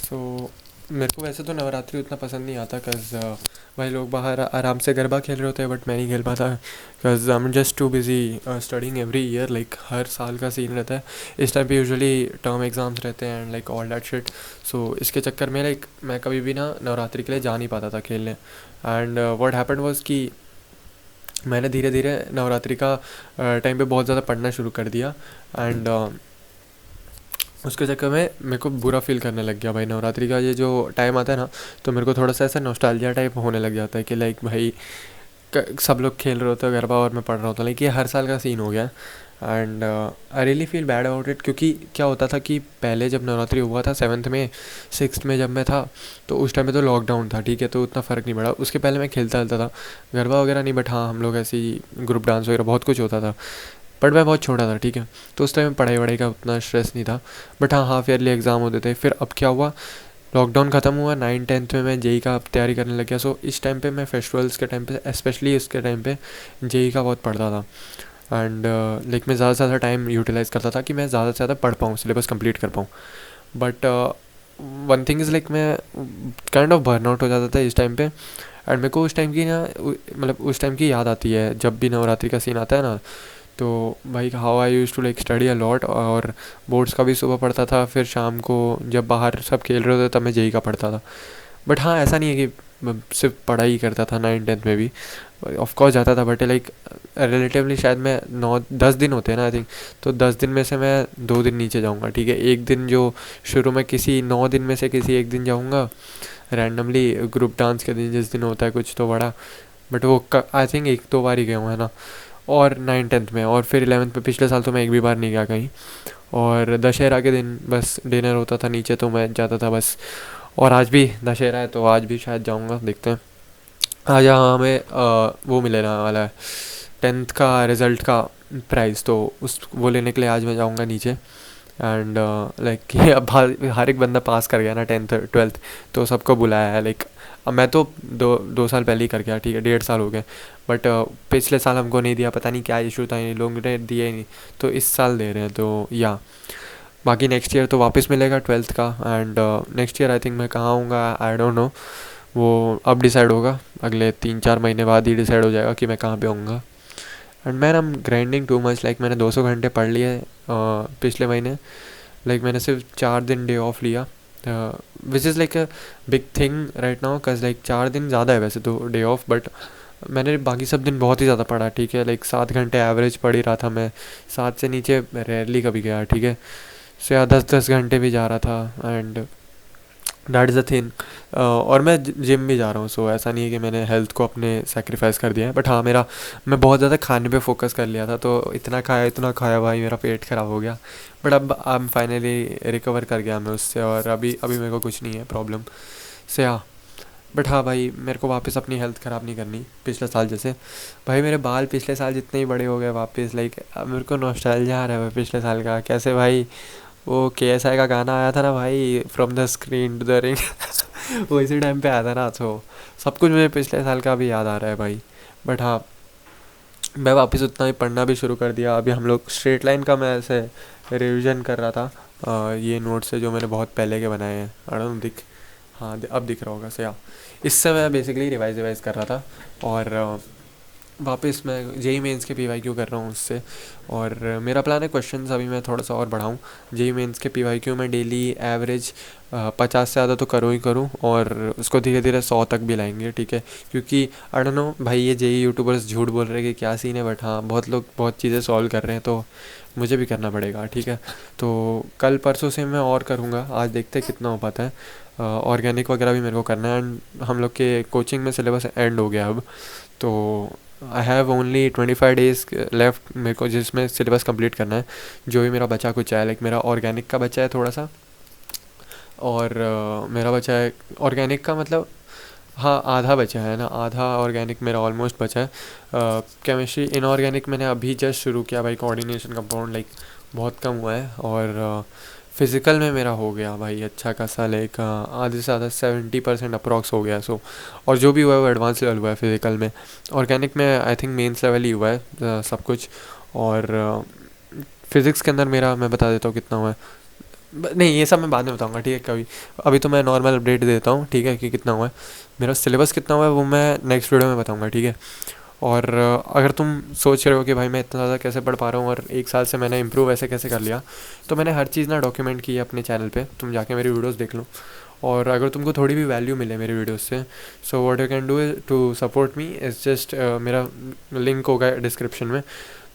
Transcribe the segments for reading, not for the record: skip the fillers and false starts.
सो मेरे को वैसे तो नवरात्रि उतना पसंद नहीं आता बिकॉज़ भाई लोग बाहर आराम से गरबा खेल रहे होते हैं, बट मैं नहीं खेल पाता because I am just too busy studying every year. Like हर साल का सीन रहता है इस टाइम पे, यूजुअली टर्म एग्ज़ाम्स रहते हैं and like all that shit. So इसके चक्कर में लाइक मैं कभी भी ना नवरात्रि के लिए जा नहीं पाता था खेलने। एंड व्हाट हैपेंड वाज कि मैंने धीरे धीरे नवरात्रि का टाइम पे बहुत ज़्यादा पढ़ना शुरू कर दिया। एंड उसके चक्कर में मेरे को बुरा फील करने लग गया भाई। नवरात्रि का ये जो टाइम आता है ना, तो मेरे को थोड़ा सा ऐसा नॉस्टैल्जिया टाइप होने लग जाता है कि लाइक भाई सब लोग खेल रहे होते हैं गरबा और मैं पढ़ रहा होता, लाइक ये हर साल का सीन हो गया है। And I really feel bad about it, क्योंकि क्या होता था कि पहले जब नवरात्रि हुआ था 7th में 6th में जब मैं था, तो उस टाइम पे तो लॉकडाउन था, ठीक है, तो उतना फ़र्क नहीं पड़ा। उसके पहले मैं खेलता था गरबा वगैरह नहीं, बट हाँ हम लोग ऐसे ही ग्रुप डांस वगैरह बहुत कुछ होता था। बट मैं बहुत छोटा था, ठीक है, तो उस टाइम पढ़ाई वढ़ाई का उतना स्ट्रेस नहीं था। बट हाँ हाफ ईयरली एग्ज़ाम होते थे। फिर अब क्या हुआ, लॉकडाउन ख़त्म हुआ, 9th 10th में मैं जेई का तैयारी करने लग गया। सो इस टाइम पे मैं फेस्टिवल्स के टाइम पे, स्पेशली इसके टाइम पे जेई का बहुत पढ़ता था। एंड लाइक मैं ज़्यादा से ज़्यादा टाइम यूटिलाइज़ करता था कि मैं ज़्यादा से ज़्यादा पढ़ पाऊँ, सिलेबस कंप्लीट कर पाऊँ। But one thing is like मैं काइंड ऑफ बर्न आउट हो जाता था इस टाइम पे। एंड मेरे को उस टाइम की ना मतलब उस टाइम की याद आती है जब भी नवरात्रि का सीन आता है ना। तो भाई how I use to like study a lot, और बोर्ड्स का भी सुबह पढ़ता था, फिर शाम को जब बाहर सब खेल रहे होते तब मैं जेई का पढ़ता था। बट हाँ ऐसा नहीं है कि मैं सिर्फ पढ़ाई ही करता था 9th 10th में भी, ऑफ कोर्स जाता था, बट लाइक रिलेटिवली शायद मैं 9 10 दिन होते हैं ना आई थिंक, तो 10 दिन में से मैं 2 दिन नीचे जाऊँगा, ठीक है। एक दिन जो शुरू में किसी 9 दिन में से किसी एक दिन जाऊँगा रैंडमली, ग्रुप डांस के दिन जिस दिन होता है कुछ तो बड़ा, बट वो आई थिंक 1 2 बार ही गया हूँ, है ना। और 9th 10th में, और फिर 11th में, पिछले साल तो मैं एक भी बार नहीं गया कहीं। और दशहरा के दिन बस डिनर होता था नीचे, तो मैं जाता था बस। और आज भी दशहरा है तो आज भी शायद जाऊंगा, देखते हैं। आज यहाँ हमें वो मिलने वाला है 10th का रिज़ल्ट का प्राइज़, तो उस वो लेने के लिए आज मैं जाऊंगा नीचे। एंड लाइक ये अब हर एक बंदा पास कर गया ना 10th 12th, तो सबको बुलाया है। लाइक अब मैं तो 2 साल पहले ही कर गया, ठीक है, 1.5 साल हो गए। बट पिछले साल हमको नहीं दिया, पता नहीं क्या इशू था, इन लोगों ने दिया ही नहीं, तो इस साल दे रहे हैं। तो या बाकी नेक्स्ट ईयर तो वापस मिलेगा 12th का। And next year I think मैं कहाँ आऊँगा आई डोंट नो, वो अब डिसाइड होगा, अगले 3 4 महीने बाद ही डिसाइड हो जाएगा कि मैं कहाँ पे आऊँगा। And man I am grinding too much, like मैंने 200 घंटे पढ़ लिए पिछले महीने। लाइक मैंने सिर्फ 4 दिन डे ऑफ लिया, which is like a big thing right now, कज लाइक 4 दिन ज़्यादा है वैसे तो डे ऑफ, बट मैंने बाकी सब दिन बहुत ही ज़्यादा पढ़ा, ठीक है। लाइक 7 घंटे एवरेज पढ़ ही रहा था मैं, 7 से नीचे रेयरली कभी गया, ठीक है। सो या 10 10 घंटे भी जा रहा था। And that is the thing. और मैं जिम भी जा रहा हूँ, सो ऐसा नहीं है कि मैंने हेल्थ को अपने सेक्रीफाइस कर दिया है। बट हाँ मेरा, मैं बहुत ज़्यादा खाने पे फोकस कर लिया था, तो इतना खाया भाई मेरा पेट ख़राब हो गया। बट अब आई एम फाइनली रिकवर कर गया मैं उससे, और अभी अभी मेरे को कुछ नहीं है प्रॉब्लम से, हाँ। बट हाँ भाई मेरे को वापस अपनी हेल्थ ख़राब नहीं करनी पिछले साल जैसे। भाई मेरे बाल पिछले साल जितने ही बड़े हो गए वापस, लाइक मेरे को नॉस्टैल्जिया आ रहा है भाई पिछले साल का, कैसे भाई वो KSI का गाना आया था ना भाई, from the screen to the ring वो इसी टाइम पे आया था ना, तो सब कुछ मुझे पिछले साल का भी याद आ रहा है भाई। बट हाँ मैं वापस उतना ही पढ़ना भी शुरू कर दिया। अभी हम लोग स्ट्रेट लाइन का मैं ऐसे रिवीजन कर रहा था, ये नोट्स है जो मैंने बहुत पहले के बनाए हैं, आई डोंट दिख, हाँ अब दिख रहा होगा से, या इससे मैं बेसिकली रिवाइज कर रहा था। और वापस मैं जेई मेंस के PYQ कर रहा हूँ उससे। और मेरा प्लान है क्वेश्चंस अभी मैं थोड़ा सा और बढ़ाऊँ। जेई मेंस के PYQ में डेली एवरेज 50 से ज़्यादा तो करूँ ही करूँ, और उसको धीरे धीरे 100 तक भी लाएंगे, ठीक है। क्योंकि आई डोंट नो भाई, ये जेई यूट्यूबर्स झूठ बोल रहे हैं कि क्या सीन है, बट हाँ बहुत लोग बहुत चीज़ें सॉल्व कर रहे हैं, तो मुझे भी करना पड़ेगा, ठीक है। तो कल परसों से मैं और करूँगा, आज देखते हैं कितना हो पाता है। ऑर्गेनिक वगैरह भी मेरे को करना है। एंड हम लोग के कोचिंग में सिलेबस एंड हो गया अब, तो I have only 25 days left मेरे को, जिसमें सिलेबस कंप्लीट करना है। जो भी मेरा बचा कुछ है, लाइक मेरा ऑर्गेनिक का बचा है थोड़ा सा, और मेरा बचा है ऑर्गेनिक का मतलब, हाँ आधा बचा है ना, आधा ऑर्गेनिक मेरा ऑलमोस्ट बचा है। केमिस्ट्री इनऑर्गेनिक मैंने अभी जस्ट शुरू किया भाई, कोऑर्डिनेशन कंपाउंड लाइक बहुत कम हुआ है। और फिज़िकल में मेरा हो गया भाई अच्छा खासा, लाइक आधे से ज़्यादा 70% अप्रॉक्स हो गया। सो और जो भी हुआ है वो एडवांस लेवल हुआ है फिज़िकल में। ऑर्गेनिक में आई थिंक मेंस लेवल ही हुआ है सब कुछ। और फिज़िक्स के अंदर मेरा मैं बता देता हूँ कितना हुआ है। नहीं, ये सब मैं बाद में बताऊंगा, ठीक है, कभी। अभी तो मैं नॉर्मल अपडेट देता हूँ, ठीक है, कि कितना हुआ है। मेरा सिलेबस कितना हुआ है वो मैं नेक्स्ट वीडियो में बताऊंगा, ठीक है। और अगर तुम सोच रहे हो कि भाई मैं इतना ज़्यादा कैसे पढ़ पा रहा हूँ और एक साल से मैंने इम्प्रूव ऐसे कैसे कर लिया, तो मैंने हर चीज़ ना डॉक्यूमेंट की है अपने चैनल पे, तुम जाके मेरी वीडियोस देख लो। और अगर तुमको थोड़ी भी वैल्यू मिले मेरी वीडियोस से, so what you can do is to support me is just, मेरा लिंक होगा डिस्क्रिप्शन में।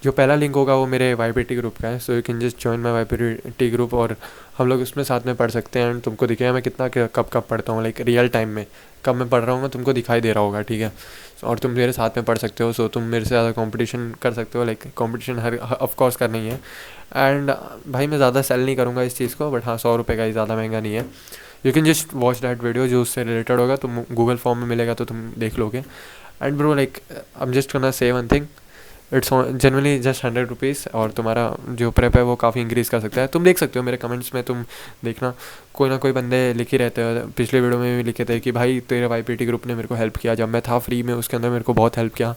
जो पहला लिंक होगा वो मेरे वाईपीटी ग्रुप का है, so you can just join my YPT group, और हम लोग उसमें साथ में पढ़ सकते हैं। एंड तुमको दिखेगा मैं कितना कब कब पढ़ता हूँ, लाइक रियल टाइम में कब मैं पढ़ रहा हूँ, मैं तुमको दिखाई दे रहा होगा, ठीक है। और तुम मेरे साथ में पढ़ सकते हो, सो तुम मेरे से ज़्यादा कंपटीशन कर सकते हो, like competition her of course करना ही है। एंड भाई मैं ज़्यादा सेल नहीं करूँगा इस चीज़ को, बट हाँ 100 रुपये का ही, ज़्यादा महंगा नहीं है। You can just watch that video, जो उससे रिलेटेड होगा तुम गूगल फॉर्म में मिलेगा तो तुम देख लोगे। And bro like I am just gonna say one thing, it's generally just 100 rupees, और तुम्हारा जो प्रेप है वो काफ़ी इंक्रीज़ कर सकता है। तुम देख सकते हो मेरे कमेंट्स में, तुम देखना कोई ना कोई बंदे लिख ही रहते हैं। पिछले वीडियो में भी लिखे थे कि भाई तेरे वाईपीटी ग्रुप ने मेरे को हेल्प किया, जब मैं था फ्री में उसके अंदर मेरे को बहुत हेल्प किया।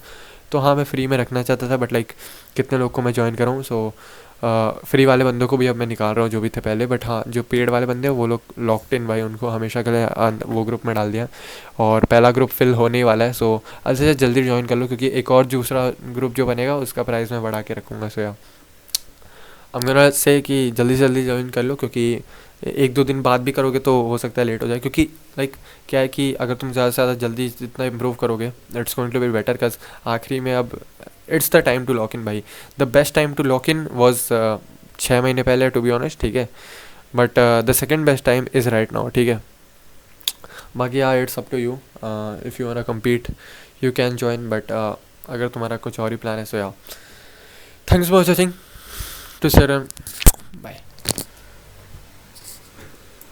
तो हाँ मैं फ्री में रखना चाहता था, बट लाइक कितने लोग को मैं ज्वाइन कराऊँ, सो फ्री वाले बंदों को भी अब मैं निकाल रहा हूँ जो भी थे पहले, बट हाँ जो पेड वाले बंदे हैं वो लोग लॉक्ड इन, भाई उनको हमेशा के लिए वो ग्रुप में डाल दिया। और पहला ग्रुप फिल होने ही वाला है, सो अच्छे से जल्दी ज्वाइन कर लो, क्योंकि एक और दूसरा ग्रुप जो बनेगा उसका प्राइस मैं बढ़ा के रखूँगा। सो या अब मेरा से कि जल्दी से जल्दी ज्वाइन कर लो, क्योंकि एक दो दिन बाद भी करोगे तो हो सकता है लेट हो जाए, क्योंकि लाइक क्या है कि अगर तुम ज़्यादा से ज़्यादा जल्दी जितना इम्प्रूव करोगे it's going to be better, cause आखिरी में अब it's the time to lock in भाई। The best time to lock in was 6 महीने पहले, टू बी ऑनेस्ट, ठीक है। But the second best time is right now, ठीक है। बाकी यार it's up to you, if you want compete you can join, but अगर तुम्हारा कुछ और ही प्लान है so yeah thanks for watching to share. Bye.